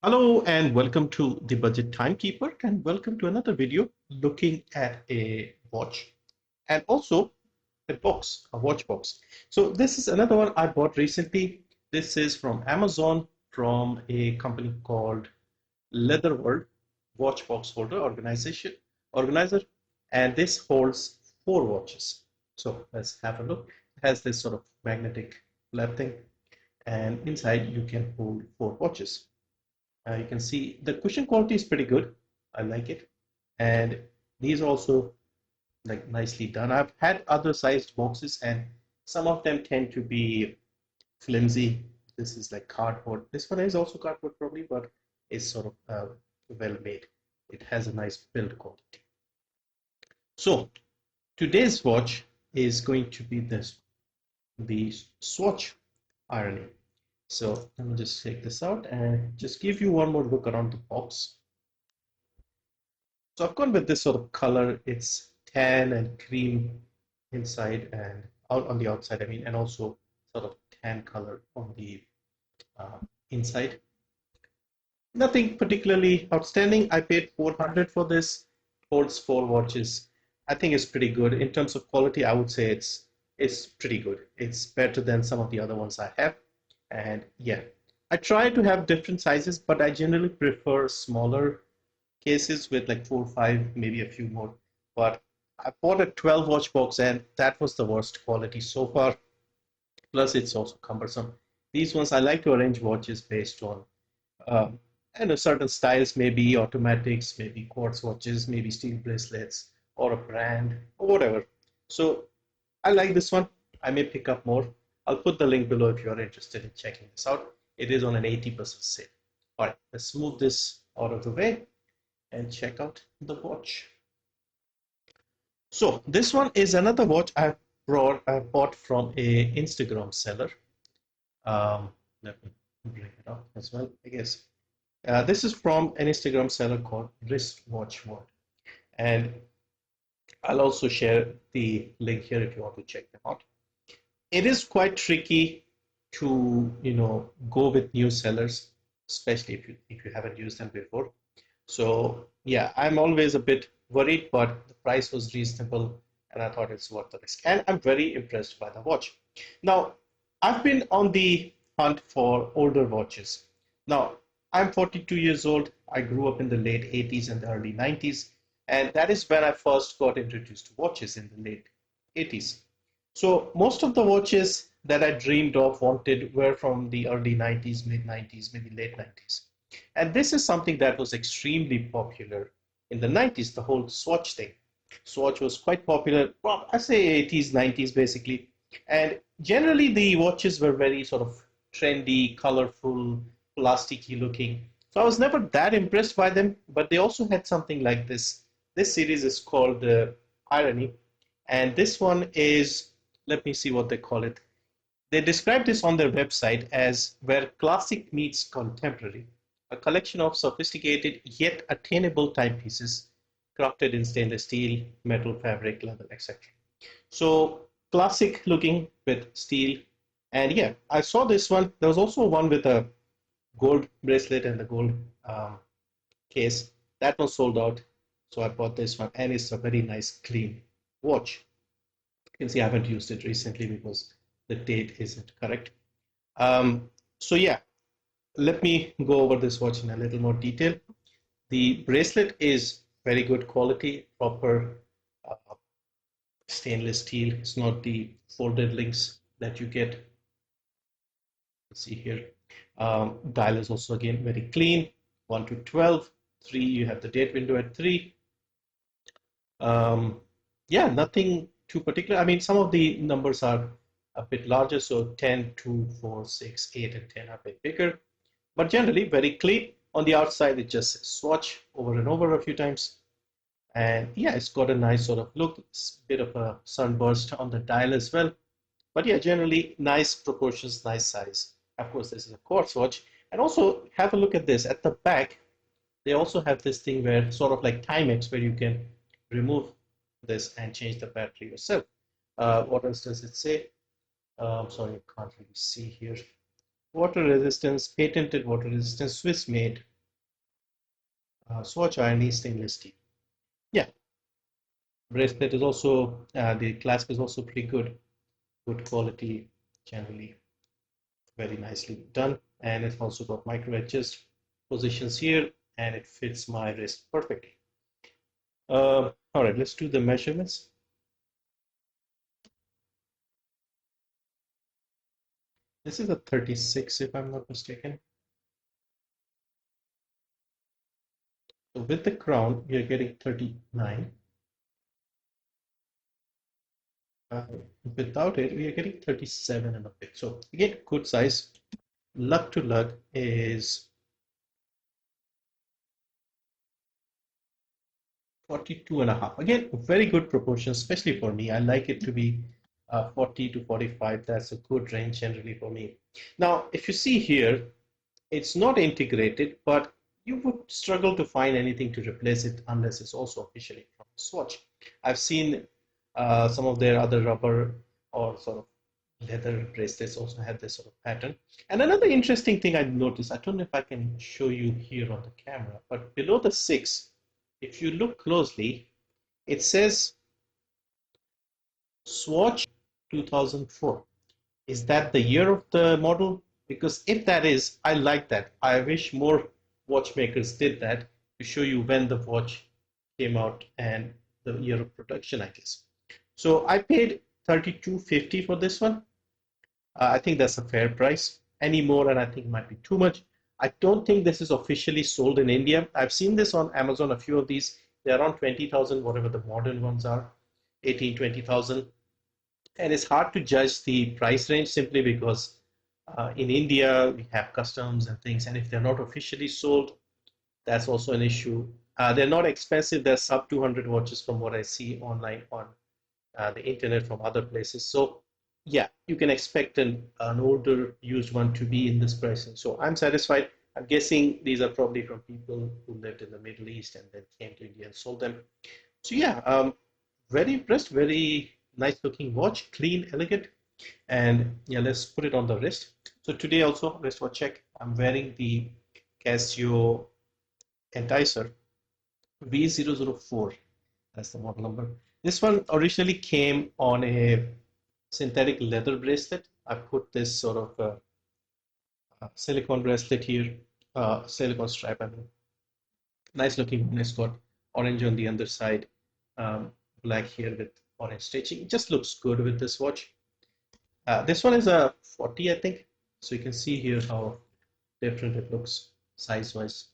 Hello and welcome to the Budget Timekeeper and welcome to another video looking at a watch and also a box, a watch box. So this is another one I bought recently. This is from Amazon from a company called Leather World Watch Box Holder Organizer, and this holds four watches. So let's have a look. It has this sort of magnetic flap thing, and inside you can hold four watches. You can see the cushion quality is pretty good. I like it. And these are also like nicely done. I've had other sized boxes and some of them tend to be flimsy. This is like cardboard. This one is also cardboard probably, but it's sort of well made. It has a nice build quality. So today's watch is going to be the Swatch Irony. So let me just take this out and just give you one more look around the box. So I've gone with this sort of color. It's tan and cream inside and out on the outside, I mean, and also sort of tan color on the uh, inside. Nothing particularly outstanding. I paid 400 for this. Holds four watches. I think it's pretty good. In terms of quality, I would say it's pretty good. It's better than some of the other ones I have. And yeah, I try to have different sizes, but I generally prefer smaller cases with like four, five, maybe a few more. But I bought a 12 watch box and that was the worst quality so far. Plus, it's also cumbersome. These ones I like to arrange watches based on um, certain styles, maybe automatics, maybe quartz watches, maybe steel bracelets, or a brand, or whatever. So I like this one. I may pick up more. I'll put the link below if you're interested in checking this out. It is on an 80% sale. All right, let's move this out of the way and check out the watch. So this one is another watch I bought from a Instagram seller. Let me bring it up as well, I guess. This is from an Instagram seller called Wristwatch World. And I'll also share the link here if you want to check them out. It is quite tricky to, go with new sellers, especially if you haven't used them before. So yeah, I'm always a bit worried, but the price was reasonable and I thought it's worth the risk. And I'm very impressed by the watch. Now, I've been on the hunt for older watches. Now, I'm 42 years old. I grew up in the late 80s and the early 90s, and that is when I first got introduced to watches in the late 80s. So most of the watches that I dreamed of, wanted, were from the early 90s, mid 90s, maybe late 90s. And this is something that was extremely popular in the 90s, the whole Swatch thing. Swatch was quite popular, well, I say 80s, 90s basically. And generally, the watches were very sort of trendy, colorful, plasticky looking. So I was never that impressed by them, but they also had something like this. This series is called Irony, and this one is, let me see what they call it. They describe this on their website as where classic meets contemporary, a collection of sophisticated yet attainable timepieces crafted in stainless steel, metal, fabric, leather, etc. So classic looking with steel. And yeah, I saw this one. There was also one with a gold bracelet and the gold um, case. That was sold out. So I bought this one, and it's a very nice, clean watch. You can see I haven't used it recently because the date isn't correct. So yeah, let me go over this watch in a little more detail. The bracelet is very good quality, proper stainless steel. It's not the folded links that you get. Let's see here. Dial is also again very clean. 1 to 12. 3, you have the date window at 3. Um, yeah, nothing too particular. I mean, some of the numbers are a bit larger, so 10, 2, 4, 6, 8, and 10 are a bit bigger. But generally very clean. On the outside, it just says Swatch over and over a few times. And yeah, it's got a nice sort of look. It's a bit of a sunburst on the dial as well. But yeah, generally nice proportions, nice size. Of course, this is a quartz watch. And also have a look at this. At the back, they also have this thing where sort of like Timex, where you can remove this and change the battery yourself. What else does it say? Sorry, I can't really see here. water resistance, patented water resistance, Swiss made, Swatch Irony stainless steel. Yeah, bracelet is also, the clasp is also pretty good quality, generally very nicely done. And it's also got micro adjust positions here, and it fits my wrist perfectly. All right, let's do the measurements. This is a 36, if I'm not mistaken. So with the crown, we are getting 39. Without it, we are getting 37 and a bit. So again, good size. Lug to lug is 42 and a half. Again, very good proportion, especially for me. I like it to be 40 to 45. That's a good range generally for me. Now, if you see here, it's not integrated, but you would struggle to find anything to replace it unless it's also officially from Swatch. I've seen some of their other rubber or sort of leather bracelets also have this sort of pattern. And another interesting thing I noticed, I don't know if I can show you here on the camera, but below the 6, if you look closely, it says Swatch 2004. Is that the year of the model? Because if that is, I like that. I wish more watchmakers did that to show you when the watch came out and the year of production, I guess. So I paid 32.50 for this one. I think that's a fair price. Any more, and I think it might be too much. I don't think this is officially sold in India. I've seen this on Amazon, a few of these. They're around 20,000, whatever the modern ones are, 18, 20,000. And it's hard to judge the price range simply because in India we have customs and things, and if they're not officially sold, that's also an issue. They're not expensive. They're sub 200 watches from what I see online on the internet from other places. So yeah, you can expect an older used one to be in this pricing. So I'm satisfied. I'm guessing these are probably from people who lived in the Middle East and then came to India and sold them. So yeah, very impressed. Very nice looking watch, clean, elegant. And yeah, let's put it on the wrist. So today also, wristwatch check. I'm wearing the Casio Enticer V004. That's the model number. This one originally came on a synthetic leather bracelet. I put this sort of silicone bracelet here, silicone strap. I mean, nice looking one. It's got orange on the underside, black here with orange stitching. It just looks good with this watch. This one is a 40, I think. So you can see here how different it looks size-wise.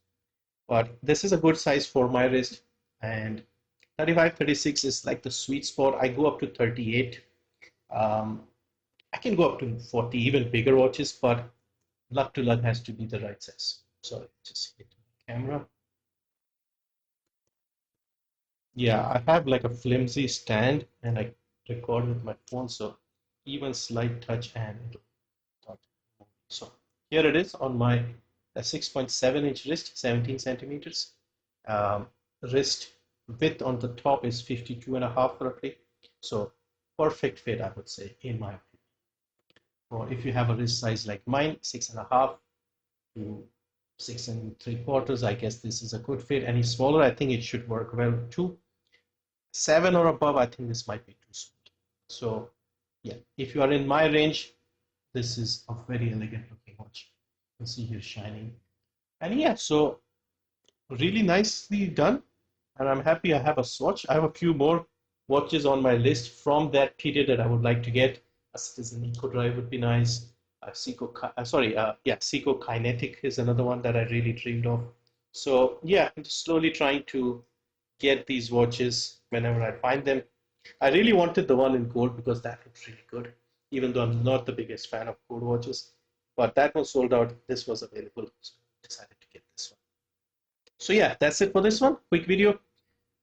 But this is a good size for my wrist. And 35, 36 is like the sweet spot. I go up to 38. I can go up to 40, even bigger watches, but lug to lug has to be the right size. Sorry, just hit the camera. Yeah, I have like a flimsy stand and I record with my phone, so even slight touch and it'll start moving. So here it is on my 6.7-inch wrist, 17 centimeters. Wrist width on the top is 52 and a half roughly. So perfect fit, I would say, in my opinion. Or if you have a wrist size like mine, 6.5 to 6 3/4, I guess this is a good fit. Any smaller, I think it should work well too. 7 or above, I think this might be too small. So yeah, if you are in my range, this is a very elegant looking watch. You can see here shining. And yeah, so really nicely done. And I'm happy I have a Swatch. I have a few more watches on my list from that period that I would like to get. A Citizen Eco Drive would be nice. Seiko Kinetic is another one that I really dreamed of. So yeah, I'm just slowly trying to get these watches whenever I find them. I really wanted the one in gold because that looked really good, even though I'm not the biggest fan of gold watches. But that was sold out. This was available, so I decided to get this one. So yeah, that's it for this one. Quick video.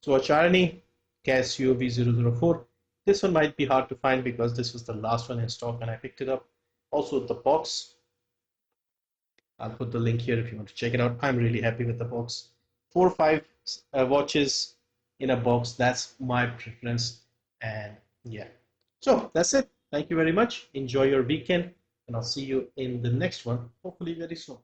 Swatch Irony, Casio V004. This one might be hard to find because this was the last one in stock when I picked it up. Also the box. I'll put the link here if you want to check it out. I'm really happy with the box. 4 or 5 watches in a box. That's my preference. And yeah. So that's it. Thank you very much. Enjoy your weekend. and I'll see you in the next one, hopefully very soon.